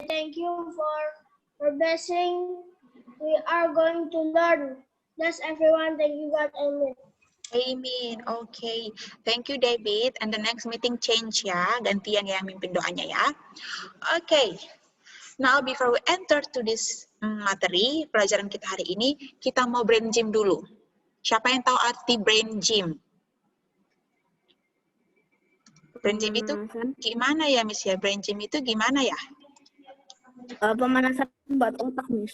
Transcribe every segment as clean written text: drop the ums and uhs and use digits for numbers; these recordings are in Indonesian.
Thank you for blessing. We are going to learn. Bless everyone. Thank you, God. Amen. Amin. Okay. Thank you, David. And the next meeting change ya. Gantian yang mimpin doanya ya. Okay. Now, before we enter to this materi, pelajaran kita hari ini, kita mau brain gym dulu. Siapa yang tahu arti brain gym? Brain gym itu gimana ya, Miss ya? Brain gym itu gimana ya? Pemanasan buat otak, Miss.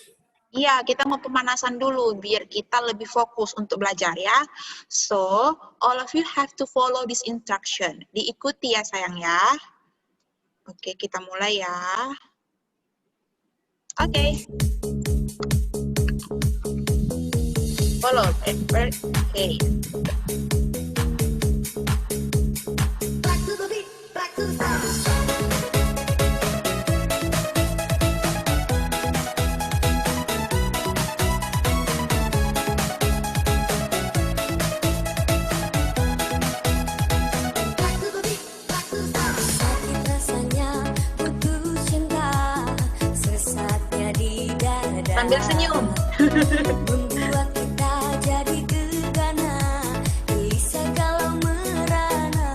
Iya, kita mau pemanasan dulu biar kita lebih fokus untuk belajar ya. So, all of you have to follow this instruction. Diikuti ya sayang ya. Oke, kita mulai ya. Oke. Follow. Okay. Sambil senyum. Membuat kita jadi gegana, bisa kalau merana.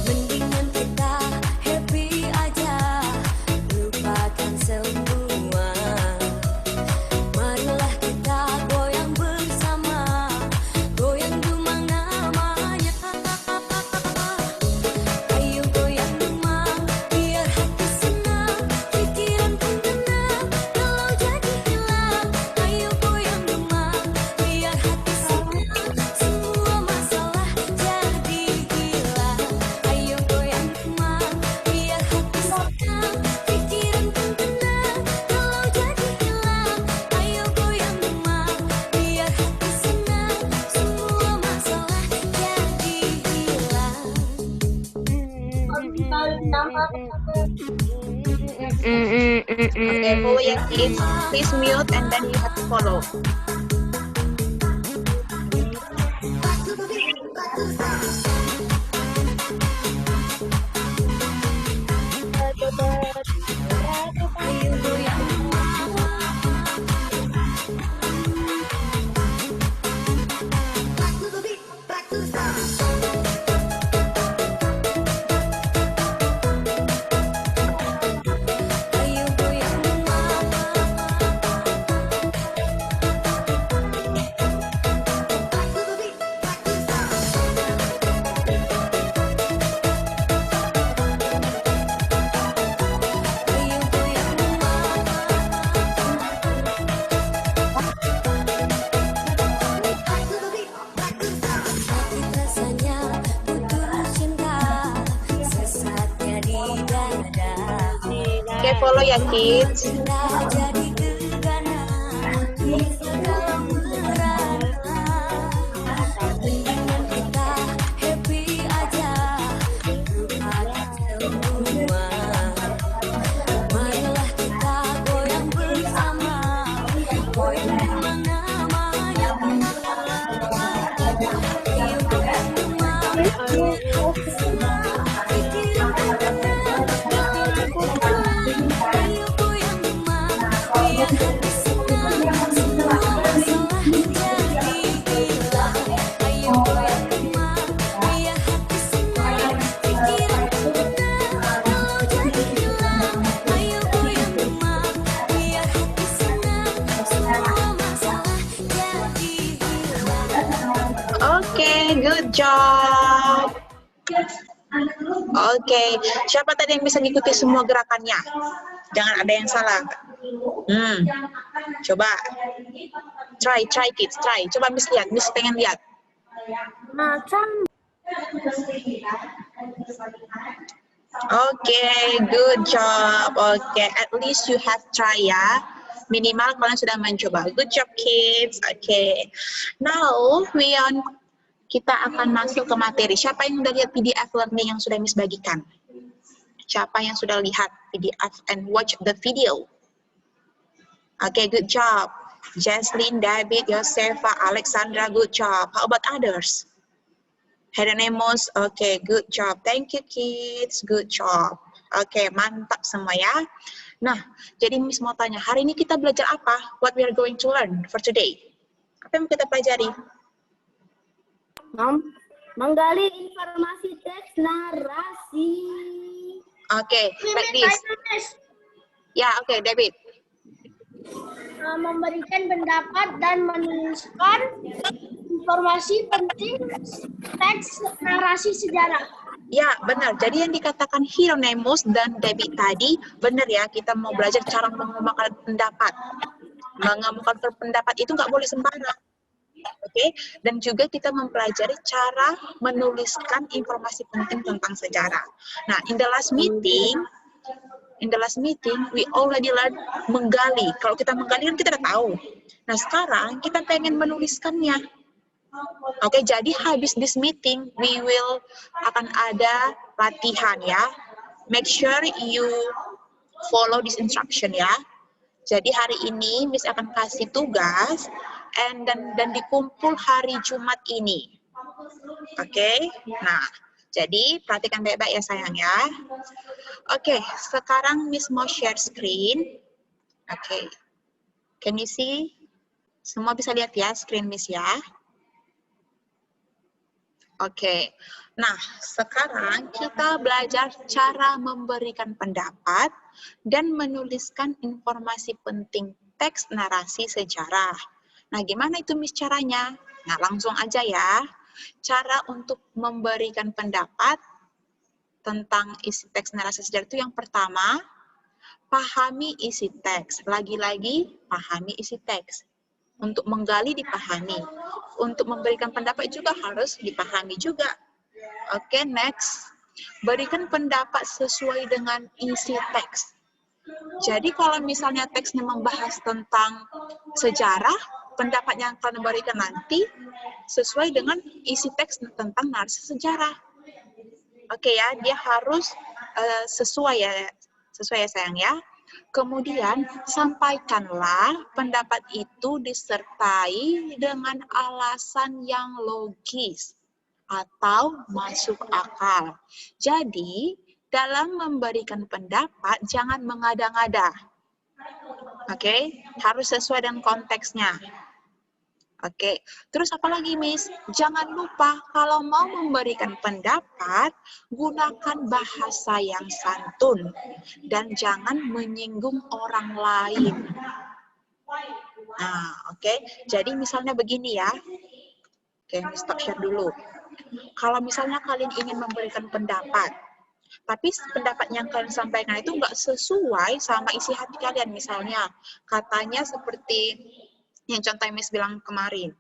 Mendingan kita happy aja, lupakan semua. Marilah kita goyang bersama, goyang dumang namanya. Ayo goyang dumang, biar hati senang, pikiran pun tenang. Kalau jadi hilang, ayo goyang dumang, biar hati senang, semua masalah jadi hilang. Ayo goyang dumang, biar hati senang, pikiran pun tenang. Kalau jadi hilang, ayo goyang dumang, biar hati senang, semua masalah jadi hilang. Okay, follow ya kids. Please mute and then you have to follow. Ayo goyang dumang, ayo goyang dumang. Ayo goyang dumang. Sakit rasanya putus cinta, sesatnya di dada. Okay, follow ya kids. Cinta jadi gegana, bisa kalau merana. Mendingan kita happy aja, lupakan semua. Marilah kita goyang bersama, goyang dumang namanya. Ayo goyang dumang, pikiran pun tenang. Kalau jadi hilang, ayo goyang dumang, biar hati senang, semua masalah jadi hilang. Ayo goyang dumang, biar hati senang, pikiran pun tenang. Kalau jadi hilang, ayo goyang dumang, biar hati senang, semua masalah jadi hilang. Okay, good job. Okay, siapa tadi yang bisa ngikuti semua gerakannya? Jangan ada yang salah. Coba. Try kids, try. Coba Miss lihat, Miss pengen lihat. Okay, good job. Okay, at least you have try ya. Minimal kalian sudah mencoba. Good job kids. Okay. Now kita akan masuk ke materi. Siapa yang sudah lihat PDF learning yang sudah Miss bagikan? Siapa yang sudah lihat PDF and watch the video? Okay, good job. Jaslyn, David, Josefa, Alexandra, good job. How about others? Herenemos, okay, good job. Thank you, kids. Good job. Oke, mantap semua ya. Nah, jadi Miss mau tanya, hari ini kita belajar apa? What we are going to learn for today? Apa yang kita pelajari? Menggali informasi teks narasi. Oke, like this. Ya, oke, David. Memberikan pendapat dan menuliskan informasi penting teks narasi sejarah. Ya, benar. Jadi yang dikatakan Hieronymus dan David tadi, benar ya, kita mau belajar cara mengemukakan pendapat. Mengemukakan pendapat itu nggak boleh sembarang. Oke, dan juga kita mempelajari cara menuliskan informasi penting tentang sejarah. Nah, in the last meeting, we already learned menggali. Kalau kita menggali kan kita udah tahu. Nah, sekarang kita pengen menuliskannya. Oke, jadi habis this meeting, we will akan ada latihan ya. Make sure you follow this instruction ya. Jadi hari ini Miss akan kasih tugas dan dikumpul hari Jumat ini. Oke, nah jadi perhatikan baik-baik ya sayang ya. Oke, sekarang Miss mau share screen. Oke, can you see? Semua bisa lihat ya screen Miss ya. Oke, nah sekarang kita belajar cara memberikan pendapat dan menuliskan informasi penting teks narasi sejarah. Nah, gimana itu Miss caranya? Nah, langsung aja ya. Cara untuk memberikan pendapat tentang isi teks narasi sejarah itu yang pertama, pahami isi teks. Lagi-lagi, pahami isi teks. Untuk menggali dipahami. Untuk memberikan pendapat juga harus dipahami juga. Oke, next. Berikan pendapat sesuai dengan isi teks. Jadi kalau misalnya teksnya membahas tentang sejarah, pendapat yang akan diberikan nanti sesuai dengan isi teks tentang narasi sejarah. Oke ya, dia harus sesuai ya sayang ya. Kemudian sampaikanlah pendapat itu disertai dengan alasan yang logis atau masuk akal. Jadi dalam memberikan pendapat jangan mengada-ngada. Oke, harus sesuai dengan konteksnya. Oke, terus apa lagi Miss? Jangan lupa kalau mau memberikan pendapat, gunakan bahasa yang santun dan jangan menyinggung orang lain. Nah, oke. Jadi misalnya begini ya. Oke, Miss stop share dulu. Kalau misalnya kalian ingin memberikan pendapat, tapi pendapat yang kalian sampaikan itu nggak sesuai sama isi hati kalian. Misalnya, katanya seperti yang contoh Miss bilang kemarin,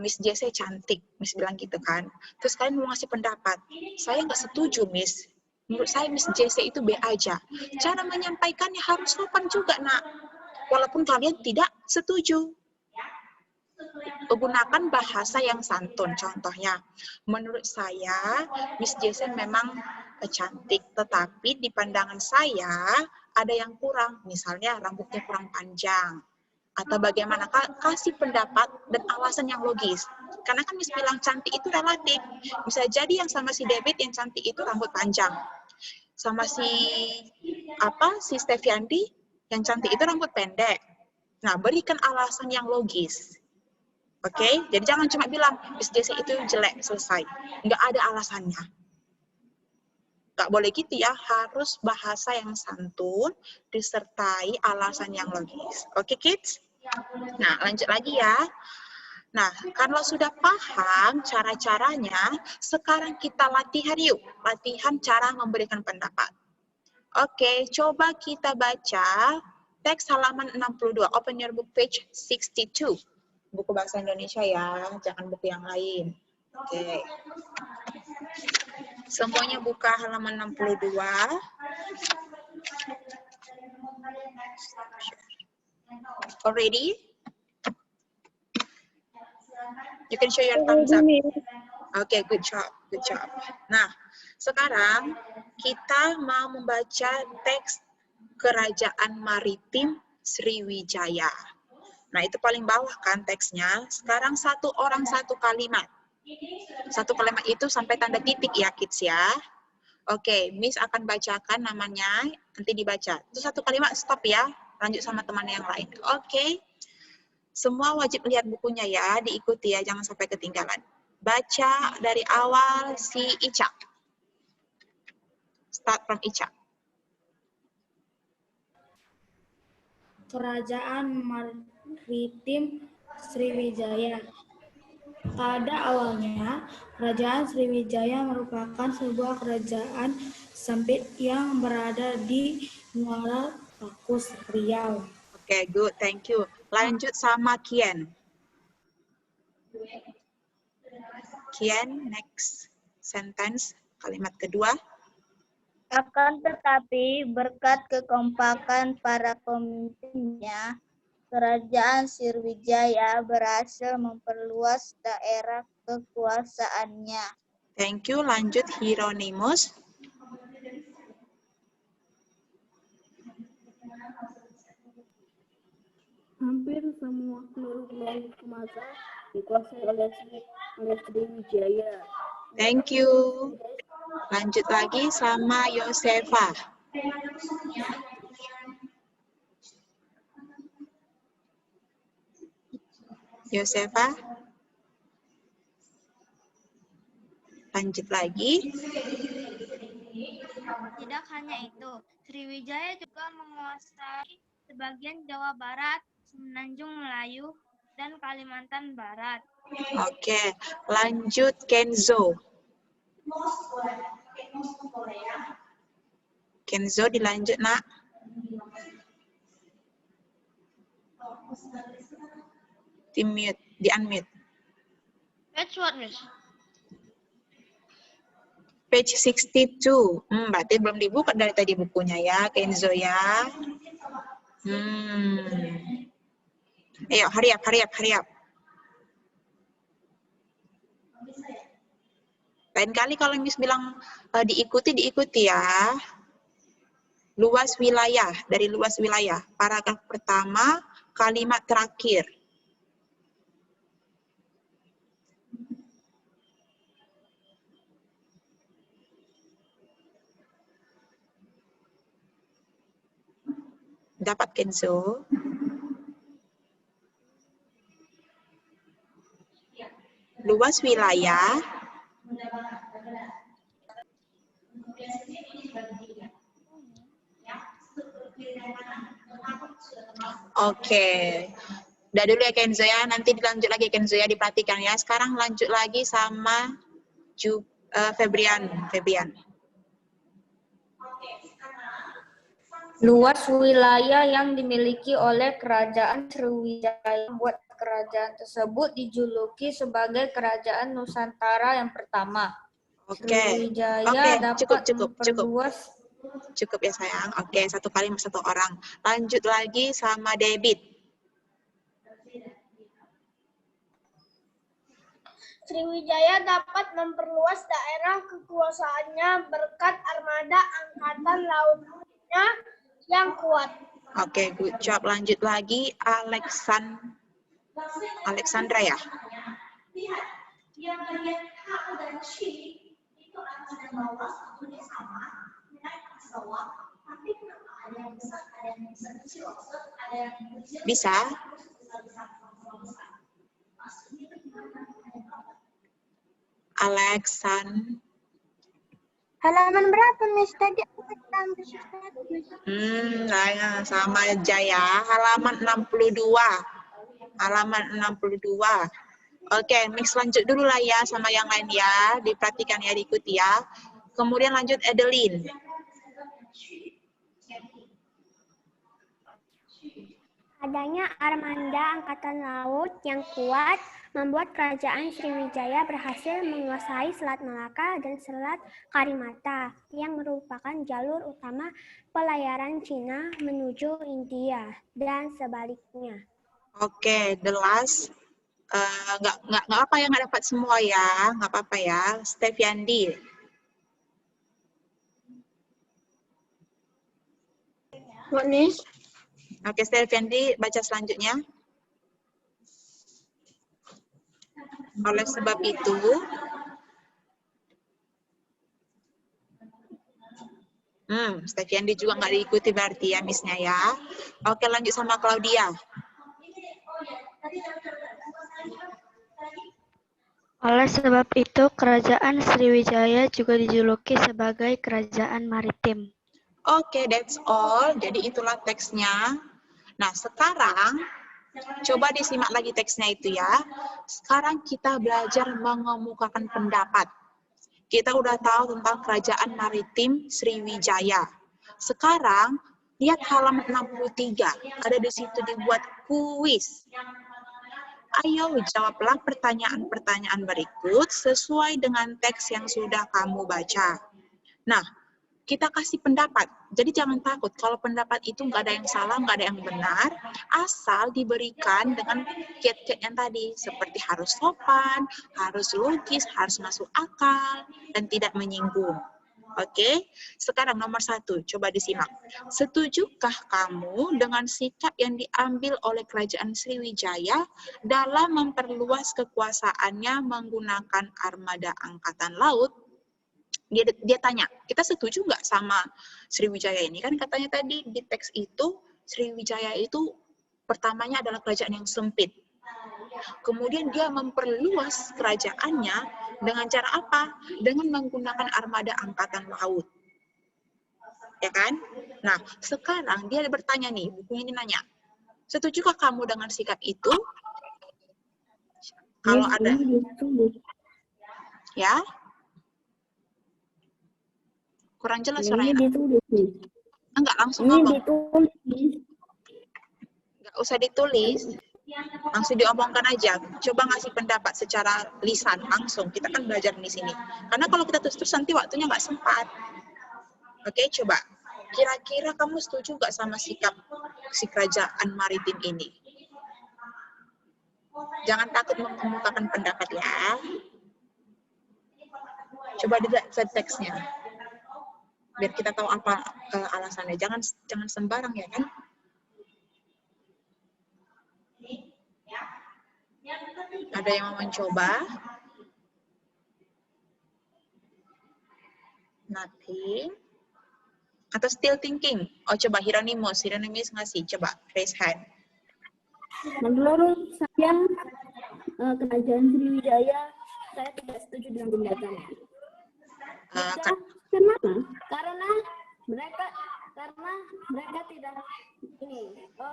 Miss JC cantik, Miss bilang gitu kan. Terus kalian mau ngasih pendapat, saya nggak setuju Miss. Menurut saya Miss JC itu B aja. Cara menyampaikannya harus sopan juga nak, walaupun kalian tidak setuju. Gunakan bahasa yang santun. Contohnya, menurut saya Miss JC memang cantik, tetapi di pandangan saya ada yang kurang. Misalnya rambutnya kurang panjang. Atau bagaimana, kasih pendapat dan alasan yang logis. Karena kan Miss bilang cantik itu relatif. Bisa jadi yang sama si David yang cantik itu rambut panjang. Sama si Steviandi yang cantik itu rambut pendek. Nah, berikan alasan yang logis. Oke, jadi jangan cuma bilang Miss JC itu jelek, selesai. Nggak ada alasannya. Nggak boleh gitu ya, harus bahasa yang santun disertai alasan yang logis. Oke, kids? Nah, lanjut lagi ya. Nah, kalau sudah paham cara-caranya, sekarang kita latihan yuk. Latihan cara memberikan pendapat. Oke, coba kita baca teks halaman 62. Open your book page 62. Buku bahasa Indonesia ya, jangan buku yang lain. Oke. Semuanya buka halaman 62. Already? You can show your thumbs up. Okay, good job, good job. Nah, sekarang kita mau membaca teks Kerajaan Maritim Sriwijaya. Nah, itu paling bawah kan teksnya. Sekarang satu orang satu kalimat. Satu kalimat itu sampai tanda titik ya, kids ya. Oke, Miss akan bacakan namanya, nanti dibaca. Itu satu kalimat stop ya, lanjut sama teman yang lain. Oke, semua wajib lihat bukunya ya, diikuti ya, jangan sampai ketinggalan. Baca dari awal si Ica. Start from Ica. Kerajaan Maritim Sriwijaya. Pada awalnya, Kerajaan Sriwijaya merupakan sebuah kerajaan sempit yang berada di Muara Takus, Riau. Oke, good, thank you. Lanjut sama Kian. Kian, next sentence, kalimat kedua. Akan tetapi, berkat kekompakan para pemimpinnya, Kerajaan Sriwijaya berhasil memperluas daerah kekuasaannya. Thank you. Lanjut Hieronymus. Hampir semua seluruh wilayah Sumatera dikuasai oleh Sriwijaya. Thank you. Lanjut lagi sama Yosefa. Yosefa. Lanjut lagi. Tidak hanya itu, Sriwijaya juga menguasai sebagian Jawa Barat, Semenanjung Melayu, dan Kalimantan Barat. Oke, lanjut Kenzo. Kenzo dilanjut, nak. Di-mute, di-unmute. That's what, Miss. Page 62. Berarti belum dibuka dari tadi bukunya ya, Kenzo ya. Ayo, hurry up, hurry up, hurry up. Lain kali kalau Miss bilang diikuti, diikuti ya. Luas wilayah, dari luas wilayah. Paragraf pertama, kalimat terakhir. Dapat Kenzo? Luas wilayah. Oke. Udah dulu ya Kenzo ya, nanti dilanjut lagi Kenzo ya, diperhatikan ya. Sekarang lanjut lagi sama Febrian. Luas wilayah yang dimiliki oleh Kerajaan Sriwijaya membuat kerajaan tersebut dijuluki sebagai Kerajaan Nusantara yang pertama. Oke. Sriwijaya dapat Cukup. memperluas. Cukup ya sayang. Oke, satu kalimat satu orang. Lanjut lagi sama David. Sriwijaya dapat memperluas daerah kekuasaannya berkat armada angkatan lautnya yang kuat. Oke, good job. Lanjut lagi Alexandra ya. Bisa? Halaman berapa, Miss? Tadi aku Nah, sama aja ya. Halaman 62. Oke, mix lanjut dulu lah ya sama yang lain ya. Diperhatikan ya, diikuti ya. Kemudian lanjut Adeline. Adanya armada angkatan laut yang kuat membuat kerajaan Sriwijaya berhasil menguasai Selat Malaka dan Selat Karimata yang merupakan jalur utama pelayaran Cina menuju India dan sebaliknya. Oke, the last. Nggak apa yang nggak dapat semua ya, nggak apa-apa ya. Steviandi. What, Miss? Oke, Steviandi baca selanjutnya. Oleh sebab itu, Steviandi juga nggak diikuti berarti ya, Miss-nya ya. Oke, lanjut sama Claudia. Oleh sebab itu, Kerajaan Sriwijaya juga dijuluki sebagai Kerajaan Maritim. Oke, that's all. Jadi itulah teksnya. Nah, sekarang coba disimak lagi teksnya itu ya. Sekarang kita belajar mengemukakan pendapat. Kita udah tahu tentang Kerajaan Maritim Sriwijaya. Sekarang, lihat halaman 63. Ada di situ dibuat kuis. Ayo jawablah pertanyaan-pertanyaan berikut sesuai dengan teks yang sudah kamu baca. Nah, kita kasih pendapat. Jadi jangan takut, kalau pendapat itu nggak ada yang salah, nggak ada yang benar, asal diberikan dengan kiat-kiat yang tadi, seperti harus sopan, harus logis, harus masuk akal, dan tidak menyinggung. Oke, sekarang nomor 1, coba disimak. Setujukah kamu dengan sikap yang diambil oleh Kerajaan Sriwijaya dalam memperluas kekuasaannya menggunakan armada angkatan laut? Dia tanya, kita setuju nggak sama Sriwijaya ini? Kan katanya tadi di teks itu, Sriwijaya itu pertamanya adalah kerajaan yang sempit. Kemudian dia memperluas kerajaannya dengan cara apa? Dengan menggunakan armada angkatan laut. Ya kan? Nah, sekarang dia bertanya nih, bukunya ini nanya, setujukah kamu dengan sikap itu? Kalau ada, ya? Kurang jelas suaranya. Enggak, langsung ngomong. Enggak usah ditulis. Langsung diomongkan aja. Coba ngasih pendapat secara lisan, langsung. Kita kan belajar di sini. Karena kalau kita terus nanti waktunya nggak sempat. Oke, coba. Kira-kira kamu setuju nggak sama sikap si Kerajaan Maritim ini? Jangan takut mengemukakan pendapat ya. Coba dilihat teksnya. Biar kita tahu apa alasannya. Jangan sembarang ya kan? Ada yang mau mencoba? Nothing. Atau still thinking? Oh, coba Hieronymus ngasih. Coba raise hand. Menurut saya, Kerajaan Sriwijaya, saya tidak setuju dengan tindakannya. Kenapa? Karena mereka tidak mereka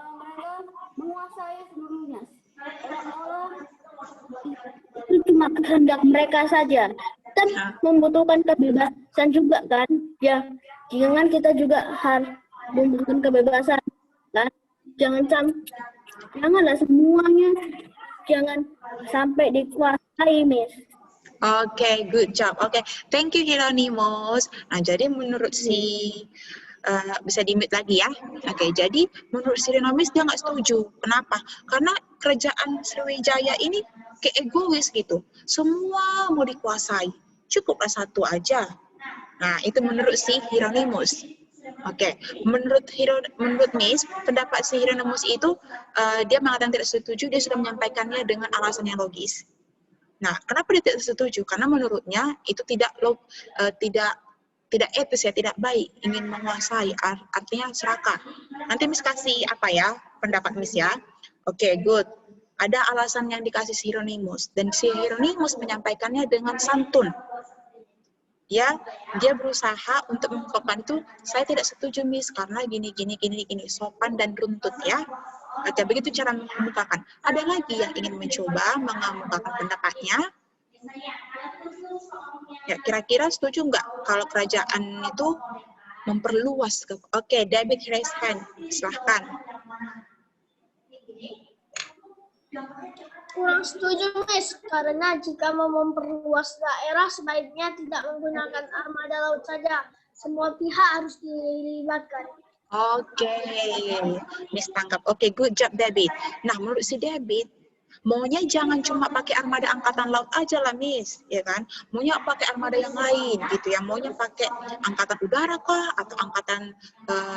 menguasai seluruhnya. Itu cuma kehendak mereka saja. Kan membutuhkan kebebasan juga kan? Ya, jangan kita juga harus membutuhkan kebebasan kan? Janganlah semuanya jangan sampai dikuasai, Miss. Oke, good job. Oke, thank you Hieronymus. Nah, jadi menurut bisa di-mute lagi ya. Oke, jadi menurut si Hieronymus dia nggak setuju. Kenapa? Karena Kerajaan Sriwijaya ini kayak egois gitu. Semua mau dikuasai. Cukuplah satu aja. Nah, itu menurut si Hieronymus. Oke, menurut Miss, pendapat si Hieronymus itu dia mengatakan tidak setuju, dia sudah menyampaikannya dengan alasan yang logis. Nah, kenapa dia tidak setuju? Karena menurutnya itu tidak etis ya, tidak baik, ingin menguasai, artinya serakah. Nanti Miss kasih apa ya, pendapat Miss ya. Oke, good. Ada alasan yang dikasih si Hieronymus, dan si Hieronymus menyampaikannya dengan santun. Ya, dia berusaha untuk mengungkapkan itu, saya tidak setuju Miss, karena gini, sopan dan runtut ya. Oke, begitu cara mengemukakan. Ada lagi yang ingin mencoba mengemukakan pendapatnya? Ya, kira-kira setuju nggak kalau kerajaan itu memperluas? Oke, David raise hand. Silahkan. Kurang setuju, Miss. Karena jika mau memperluas daerah, sebaiknya tidak menggunakan armada laut saja. Semua pihak harus dilibatkan. Oke, Miss tangkap. Oke, good job David. Nah, menurut si David, maunya jangan cuma pakai armada angkatan laut aja lah, Miss, ya kan? Maunya pakai armada yang lain, gitu ya. Maunya pakai angkatan udara kah, atau angkatan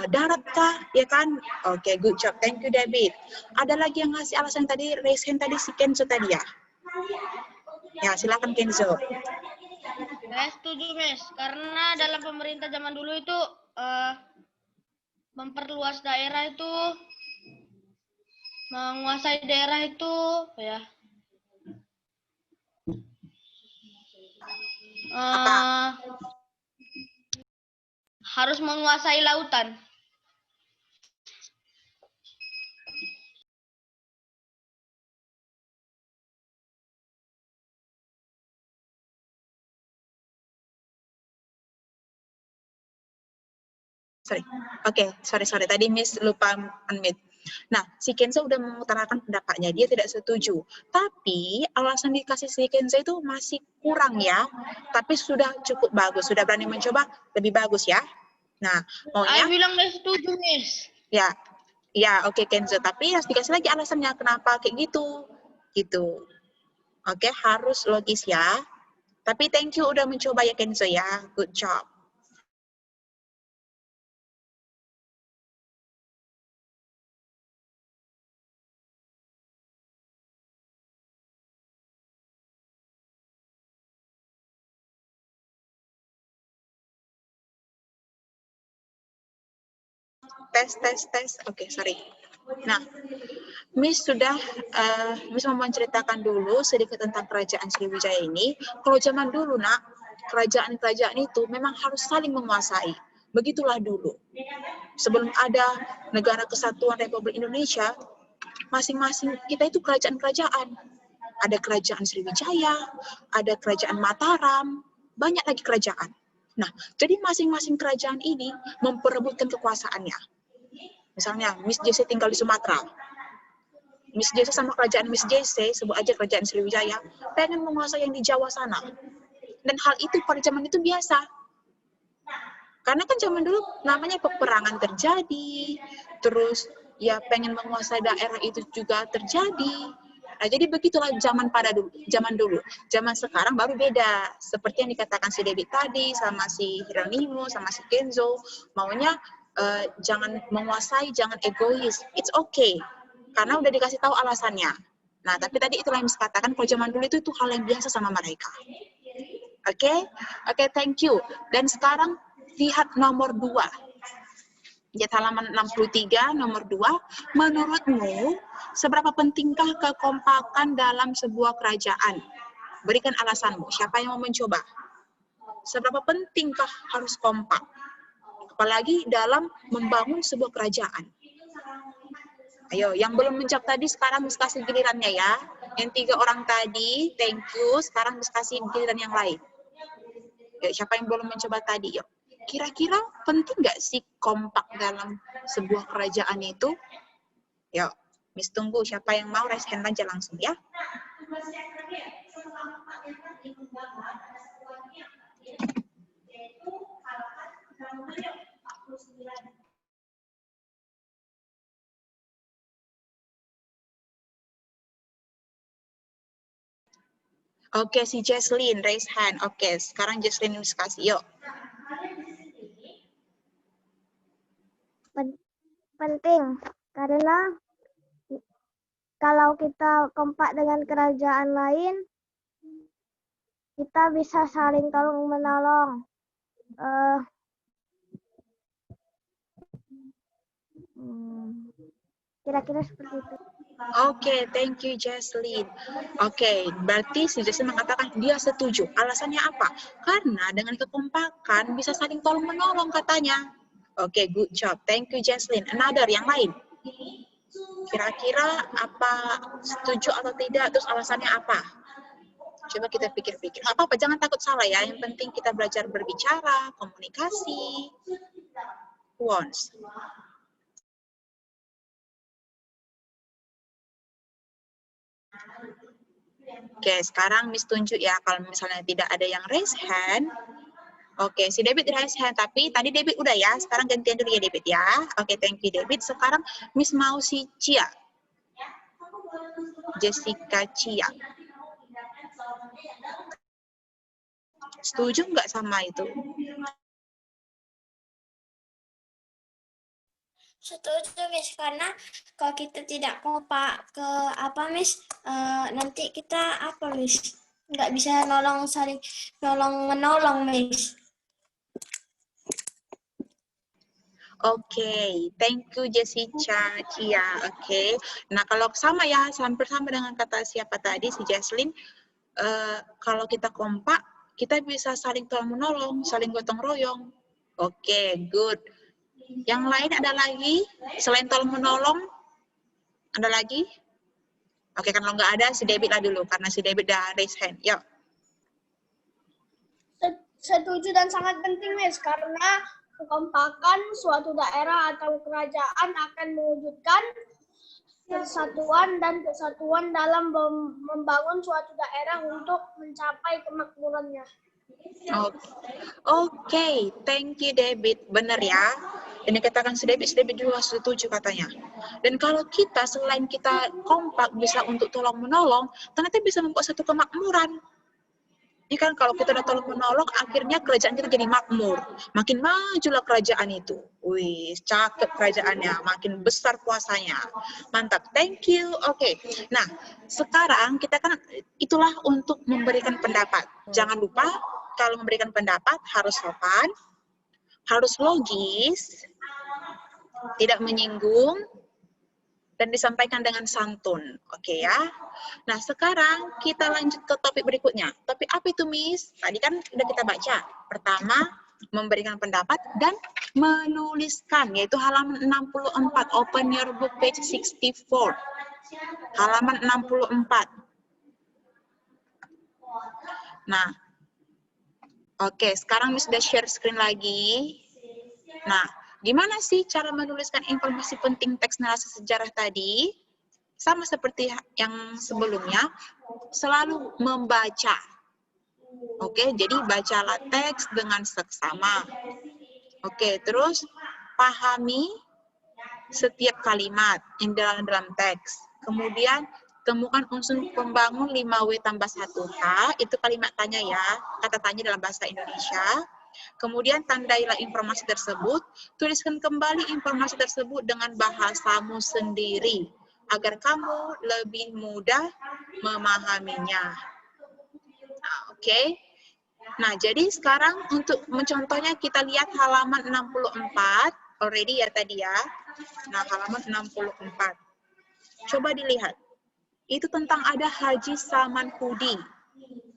darat kah, ya kan? Oke, good job. Thank you, David. Ada lagi yang ngasih alasan tadi, raise hand tadi si Kenzo tadi ya? Ya, silakan Kenzo. Saya setuju, Miss. Karena dalam pemerintah zaman dulu itu memperluas daerah itu, menguasai daerah itu, apa ya? Harus menguasai lautan. Sorry. Tadi Miss lupa unmute. Nah, si Kenzo udah mengutarakan pendapatnya, dia tidak setuju. Tapi alasan dikasih si Kenzo itu masih kurang ya. Tapi sudah cukup bagus, sudah berani mencoba, lebih bagus ya. Nah, maunya. Saya bilang dia setuju, Miss. Ya, oke Kenzo. Tapi harus dikasih lagi alasannya kenapa kayak gitu. Gitu. Oke, harus logis ya. Tapi thank you udah mencoba ya Kenzo ya. Good job. Tes. Oke, sorry. Nah, Miss mau menceritakan dulu sedikit tentang kerajaan Sriwijaya ini. Kalau zaman dulu, Nak, kerajaan-kerajaan itu memang harus saling menguasai. Begitulah dulu. Sebelum ada Negara Kesatuan Republik Indonesia, masing-masing kita itu kerajaan-kerajaan. Ada kerajaan Sriwijaya, ada kerajaan Mataram, banyak lagi kerajaan. Nah, jadi masing-masing kerajaan ini memperebutkan kekuasaannya. Misalnya, Miss JC tinggal di Sumatera. Miss JC sama kerajaan Miss JC, sebut aja kerajaan Sriwijaya, pengen menguasai yang di Jawa sana. Dan hal itu pada zaman itu biasa. Karena kan zaman dulu namanya peperangan terjadi, terus ya pengen menguasai daerah itu juga terjadi. Nah, jadi begitulah zaman dulu. Zaman sekarang baru beda. Seperti yang dikatakan si David tadi, sama si Hieronimo, sama si Kenzo, maunya jangan menguasai, jangan egois. It's okay. Karena udah dikasih tahu alasannya. Nah, tapi tadi itulah yang dikatakan kalau zaman dulu itu hal yang biasa sama mereka. Oke, thank you. Dan sekarang lihat nomor 2. Lihat halaman 63, nomor 2. Menurutmu, seberapa pentingkah kekompakan dalam sebuah kerajaan? Berikan alasanmu. Siapa yang mau mencoba? Seberapa pentingkah harus kompak? Apalagi dalam membangun sebuah kerajaan. Ayo, yang belum menjawab tadi sekarang Miss kasih gilirannya ya. Yang 3 orang tadi, thank you. Sekarang Miss kasih giliran yang lain. Yuk, siapa yang belum mencoba tadi? Yuk. Kira-kira penting nggak sih kompak dalam sebuah kerajaan itu? Yuk, Miss tunggu. Siapa yang mau raise hand aja langsung ya. Oke, si Jesslyn raise hand. Oke, sekarang Jesslyn kasih. Yuk. Penting, karena kalau kita kompak dengan kerajaan lain, kita bisa saling tolong-menolong. Kira-kira seperti itu. Oke, thank you Jesslyn. Oke, berarti si Jesslyn mengatakan dia setuju. Alasannya apa? Karena dengan kekompakan bisa saling tolong-menolong katanya. Oke, good job. Thank you Jesslyn. Another, yang lain. Kira-kira apa setuju atau tidak, terus alasannya apa? Coba kita pikir-pikir. Nggak apa-apa, jangan takut salah ya. Yang penting kita belajar berbicara, komunikasi. Once. Oke, sekarang Miss tunjuk ya, kalau misalnya tidak ada yang raise hand. Oke, si David raise hand, tapi tadi David udah ya, sekarang gantian dulu ya David ya. Oke, thank you David. Sekarang Miss mau si Cia. Jessica Cia. Setuju nggak sama itu? Setuju Miss, karena kalau kita tidak kompak ke apa Miss, nanti kita apa Miss, nggak bisa saling nolong menolong Miss. Oke, thank you Jessica, Cia. Oke. Nah, kalau sama ya, hampir sama dengan kata siapa tadi, si Jesslyn. Kalau kita kompak, kita bisa saling tolong menolong, saling gotong royong. Oke, good. Yang lain ada lagi? Selain tolong menolong, ada lagi? Oke, kalau nggak ada, si David lah dulu, karena si David udah raise hand. Yuk. Setuju dan sangat penting, Miss, karena kekompakan suatu daerah atau kerajaan akan mewujudkan persatuan dan kesatuan dalam membangun suatu daerah untuk mencapai kemakmurannya. Oke, thank you David. Benar ya. Ini katakan si David juga setuju katanya. Dan kalau kita selain kita kompak bisa untuk tolong menolong, ternyata bisa membuat satu kemakmuran. Ini kan kalau kita udah tolong menolong, akhirnya kerajaan kita jadi makmur. Makin majulah kerajaan itu. Wih, cakep kerajaannya. Makin besar kuasanya. Mantap, thank you. Oke, nah sekarang kita kan itulah untuk memberikan pendapat. Jangan lupa kalau memberikan pendapat harus sopan, harus logis, tidak menyinggung, dan disampaikan dengan santun. Oke ya. Nah, sekarang kita lanjut ke topik berikutnya. Topik apa itu, Miss? Tadi kan udah kita baca. Pertama, memberikan pendapat dan menuliskan, yaitu halaman 64. Open your book page 64. Halaman 64. Nah, oke, sekarang Miss sudah share screen lagi. Nah, gimana sih cara menuliskan informasi penting teks narasi sejarah tadi? Sama seperti yang sebelumnya, selalu membaca. Oke, jadi bacalah teks dengan seksama. Oke, terus pahami setiap kalimat yang dalam teks. Kemudian temukan unsur pembangun 5W tambah 1H, itu kalimat tanya ya, kata tanya dalam bahasa Indonesia. Kemudian tandailah informasi tersebut, tuliskan kembali informasi tersebut dengan bahasamu sendiri, agar kamu lebih mudah memahaminya. Nah, oke. Nah, jadi sekarang untuk mencontohnya kita lihat halaman 64, already ya tadi ya. Nah, halaman 64. Coba dilihat. Itu tentang ada Haji Samanhudi.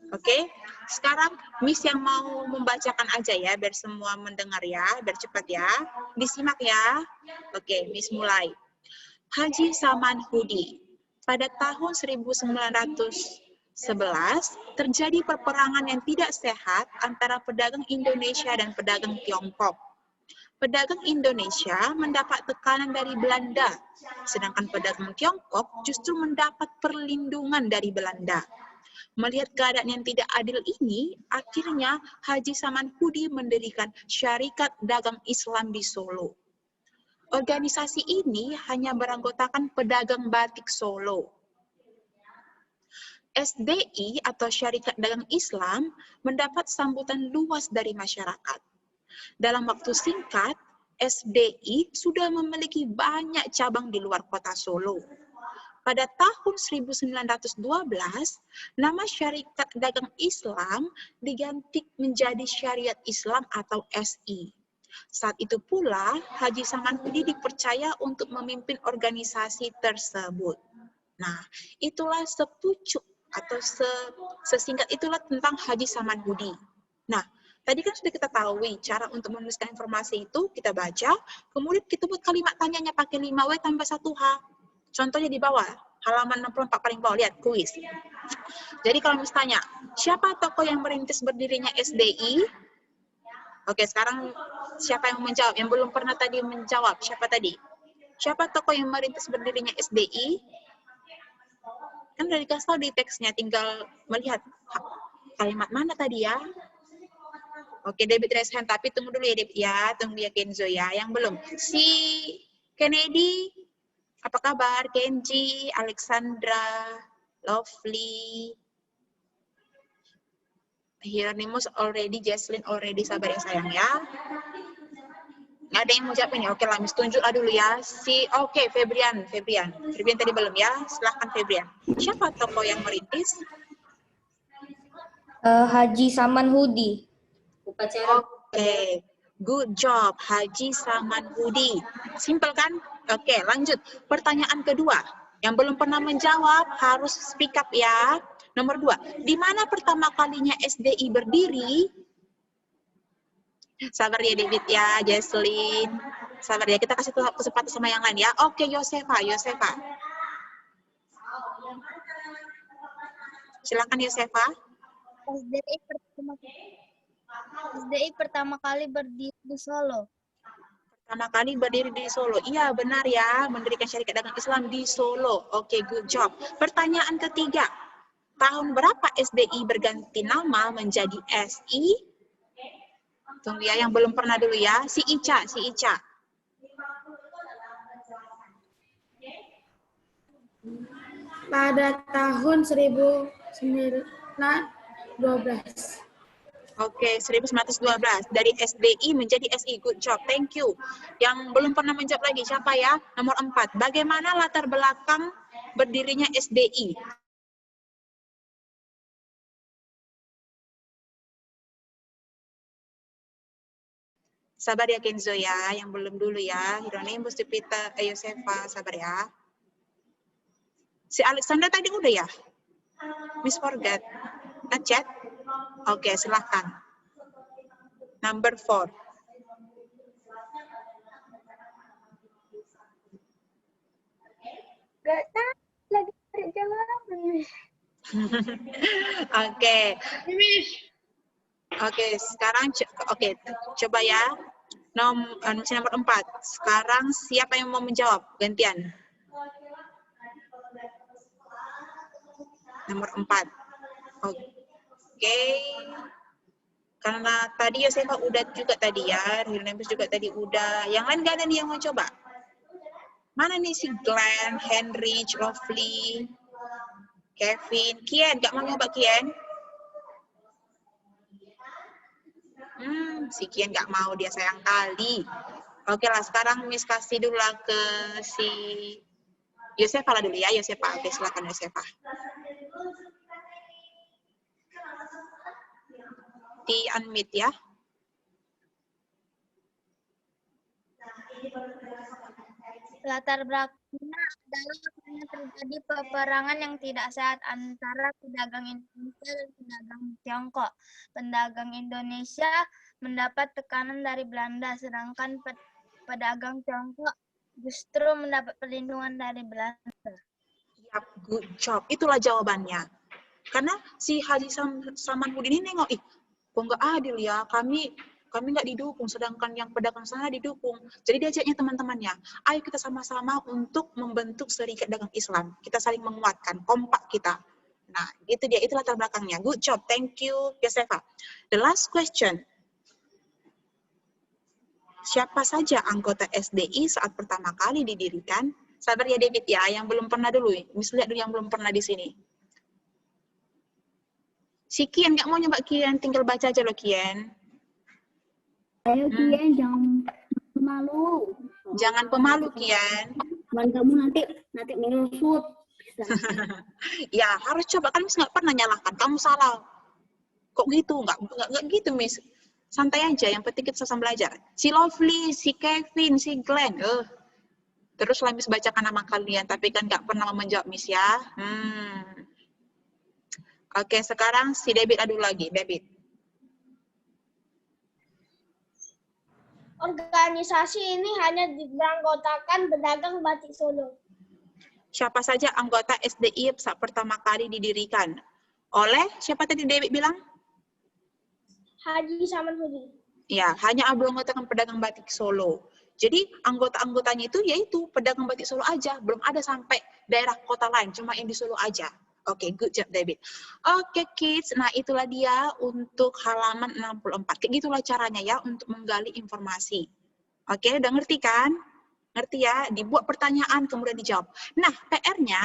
Oke, sekarang Miss yang mau membacakan aja ya, biar semua mendengar ya, biar cepat ya. Disimak ya. Oke, Miss mulai. Haji Samanhudi. Pada tahun 1911, terjadi peperangan yang tidak sehat antara pedagang Indonesia dan pedagang Tiongkok. Pedagang Indonesia mendapat tekanan dari Belanda, sedangkan pedagang Tiongkok justru mendapat perlindungan dari Belanda. Melihat keadaan yang tidak adil ini, akhirnya Haji Samanhudi mendirikan Syarikat Dagang Islam di Solo. Organisasi ini hanya beranggotakan pedagang batik Solo. SDI atau Syarikat Dagang Islam mendapat sambutan luas dari masyarakat. Dalam waktu singkat, SDI sudah memiliki banyak cabang di luar kota Solo. Pada tahun 1912, nama Syarikat Dagang Islam diganti menjadi Syariat Islam atau SI. Saat itu pula, Haji Samanhudi dipercaya untuk memimpin organisasi tersebut. Nah, itulah sepucuk atau sesingkat itulah tentang Haji Samanhudi. Nah, tadi kan sudah kita tahu cara untuk menuliskan informasi itu, kita baca, kemudian kita buat kalimat tanyanya pakai 5W tambah 1H. Contohnya di bawah, halaman 64 paling bawah, lihat kuis. Jadi kalau misalnya, siapa tokoh yang merintis berdirinya SDI? Oke, sekarang siapa yang menjawab? Yang belum pernah tadi menjawab, siapa tadi? Siapa tokoh yang merintis berdirinya SDI? Kan udah dikasih tahu di teksnya, tinggal melihat kalimat mana tadi ya. Oke, David raise hand, tapi tunggu dulu ya David ya, tunggu ya Kenzo ya. Yang belum, si Kennedy, apa kabar? Kenji, Alexandra, Lovely, Hieronymus already, Jesslyn already, sabar ya sayang ya. Nggak ada yang mau jawab ini, oke lah, Miss tunjuklah dulu ya. Oke, Febrian tadi belum ya, silahkan Febrian. Siapa tokoh yang merintis? Haji Samanhudi. Oke, Good job, Haji Samanhudi. Simple kan? Oke, lanjut. Pertanyaan kedua. Yang belum pernah menjawab harus speak up ya. Nomor 2. Di mana pertama kalinya SDI berdiri? Sabar ya David ya, Jesslyn. Sabar ya, kita kasih kesempatan sama yang lain ya. Oke, Yosefa. Silakan Yosefa. SDI pertama kali berdiri di Solo. Pertama kali berdiri di Solo. Iya, benar ya. Mendirikan Syarikat Dagang Islam di Solo. Oke, good job. Pertanyaan ketiga. Tahun berapa SDI berganti nama menjadi SI? Tunggu ya, yang belum pernah dulu ya. Si Ica. Pada tahun 1912. Oke, 1912. Dari SDI menjadi SI. Good job, thank you. Yang belum pernah menjawab lagi, siapa ya? Nomor 4. Bagaimana latar belakang berdirinya SDI? Sabar ya Kenzo ya, yang belum dulu ya. Hieronymus, Jupiter, Yosefa, sabar ya. Si Alexandra tadi udah ya? Miss forget. Not yet? Oke, silahkan. Number 4. Gak tahu lagi cari jawaban. Oke, sekarang coba ya. Nomor 4. Sekarang siapa yang mau menjawab? Gantian. Nomor 4. Oke. Karena tadi Yosefa udah juga tadi ya, Hieronymus juga tadi udah. Yang lain gak ada nih yang mau coba? Mana nih si Glenn, Henry, Lovely, Kevin, Kian, gak mau nyoba Kian? Si Kian gak mau, dia sayang kali. Oke lah, sekarang Miss kasih dulu lah ke si Yosefa lah dulu ya, Yosefa. Oke, silakan Yosefa. Di unmute ya. Latar belakangnya adalah karena terjadi peperangan yang tidak sehat antara pedagang Indonesia dan pedagang Tiongkok. Pedagang Indonesia mendapat tekanan dari Belanda, sedangkan pedagang Tiongkok justru mendapat perlindungan dari Belanda. Yap, good job. Itulah jawabannya. Karena si Haji Samanhudi ini nengok, kok nggak adil ya, kami nggak didukung, sedangkan yang pedagang sana didukung. Jadi diajaknya teman-temannya, ayo kita sama-sama untuk membentuk Serikat Dagang Islam. Kita saling menguatkan, kompak kita. Nah, itu dia, itu latar belakangnya. Good job, thank you, Yosefa. The last question. Siapa saja anggota SDI saat pertama kali didirikan? Sabar ya David ya, yang belum pernah dulu. Miss lihat dulu yang belum pernah di sini. Si Kian nggak mau nyoba Kian, tinggal baca aja loh Kian. Ayo Kian, jangan pemalu. Jangan pemalu Kian. Teman kamu nanti menyusut. Ya harus coba, kan Miss nggak pernah nyalahkan. Kamu salah. Kok gitu? Nggak gitu Miss. Santai aja, yang penting kita sama belajar. Si Lovely, si Kevin, si Glenn. Terus lah Miss bacakan nama kalian, tapi kan nggak pernah menjawab Miss ya. Oke, sekarang si David adu lagi. David. Organisasi ini hanya beranggotakan pedagang batik Solo. Siapa saja anggota SDI saat pertama kali didirikan? Oleh siapa tadi David bilang? Haji Samanhudi. Ya, hanya beranggotakan pedagang batik Solo. Jadi anggota-anggotanya itu yaitu pedagang batik Solo aja, belum ada sampai daerah kota lain, cuma yang di Solo aja. Oke, good job David. Oke kids, nah itulah dia untuk halaman 64. Kayak gitulah caranya ya untuk menggali informasi. Oke, udah ngerti kan? Ngerti ya? Dibuat pertanyaan kemudian dijawab. Nah, PR-nya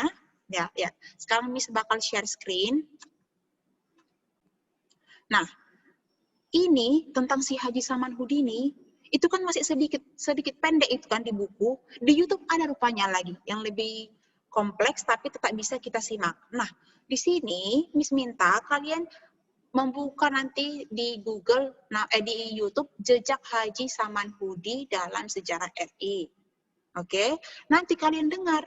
ya. Sekarang Miss bakal share screen. Nah, ini tentang si Haji Samanhudi ini, itu kan masih sedikit pendek itu kan di buku. Di YouTube ada rupanya lagi yang lebih kompleks tapi tetap bisa kita simak. Nah, di sini Miss minta kalian membuka nanti di Google, di YouTube, jejak Haji Saman Hudi dalam sejarah RI. Oke, nanti kalian dengar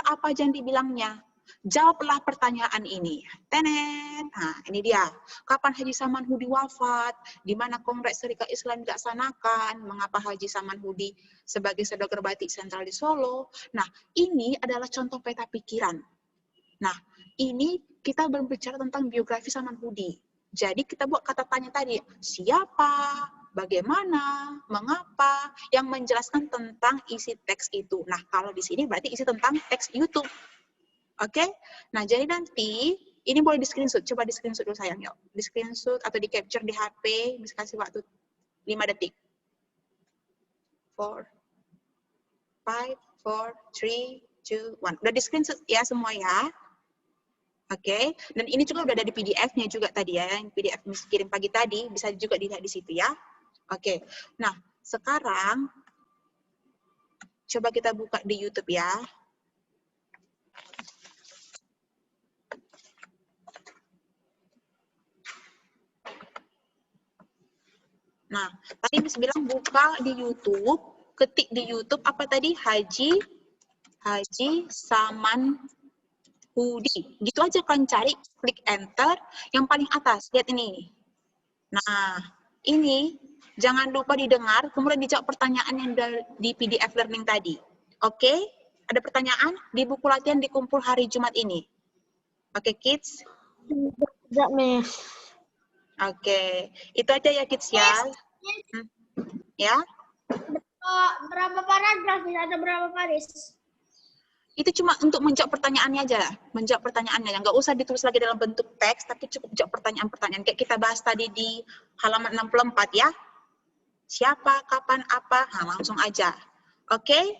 apa aja yang dibilangnya. Jawablah pertanyaan ini. Tenet. Nah, ini dia. Kapan Haji Saman Hudi wafat? Di mana Kongres Serikat Islam dilaksanakan? Mengapa Haji Saman Hudi sebagai saudagar batik sentral di Solo? Nah, ini adalah contoh peta pikiran. Nah, ini kita berbicara tentang biografi Saman Hudi. Jadi kita buat kata tanya tadi, siapa, bagaimana, mengapa, yang menjelaskan tentang isi teks itu. Nah, kalau di sini berarti isi tentang teks YouTube. Oke? Nah, jadi nanti, ini boleh di-screenshot. Coba di-screenshot dulu sayang, yuk. Di-screenshot atau di-capture di HP, bisa kasih waktu 5 detik. 4, 5, 4, 3, 2, 1. Udah di-screenshot ya semua ya? Oke, dan ini juga udah ada di PDF-nya juga tadi ya, yang PDF Miss kirim pagi tadi, bisa juga dilihat di situ ya. Oke, nah sekarang coba kita buka di YouTube ya. Nah, tadi Miss bilang buka di YouTube, ketik di YouTube apa tadi? Haji Saman Hudi. Gitu aja kan cari, klik enter, yang paling atas, lihat ini. Nah, ini jangan lupa didengar, kemudian dijawab pertanyaan yang di PDF learning tadi. Oke? Ada pertanyaan? Di buku latihan dikumpul hari Jumat ini. Oke, kids? Tidak, Miss. Oke, itu aja ya kids ya. Ya? Berapa paragraf? Ada berapa baris? Itu cuma untuk menjawab pertanyaannya aja, menjawab pertanyaannya. Nggak usah ditulis lagi dalam bentuk teks, tapi cukup jawab pertanyaan-pertanyaan. Kayak kita bahas tadi di halaman 64 ya. Siapa, kapan, apa, nah, langsung aja. Oke?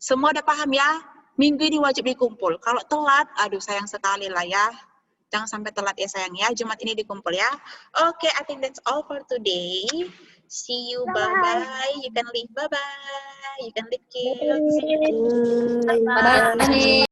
Semua udah paham ya? Minggu ini wajib dikumpul. Kalau telat, aduh sayang sekali lah ya. Jangan sampai telat ya sayang ya. Jumat ini dikumpul ya. Oke, I think that's all for today. See you, bye-bye. You can leave, bye-bye. You can leave, kids. Bye.